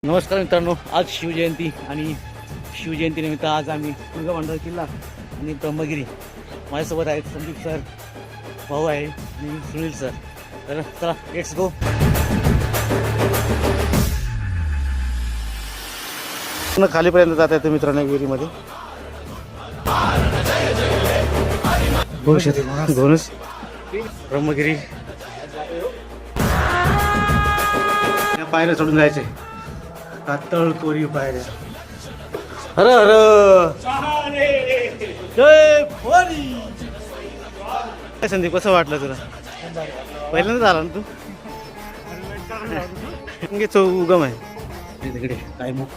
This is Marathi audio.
नमस्कार मित्रांनो, आज शिवजयंती आणि शिवजयंतीनिमित्त आज आम्ही तुंगमंडळ किल्ला आणि ब्रह्मगिरी माझ्यासोबत आहेत संदीप सर, भाऊ आहे आणि सुनील सर. तर चला लेट्स गो. खालीपर्यंत जात आहे मित्रांनो विहिरीमध्ये. घोणस ब्रह्मगिरी पायऱ्या चढून जायचे. कातळ कोरी पायऱ्या. हर हर जय भवानी. काय संदीप, कसं वाटलं तुला? पहिल्यांदाच आला ना तू? चौ उगम आहे तिकडे काय मुख.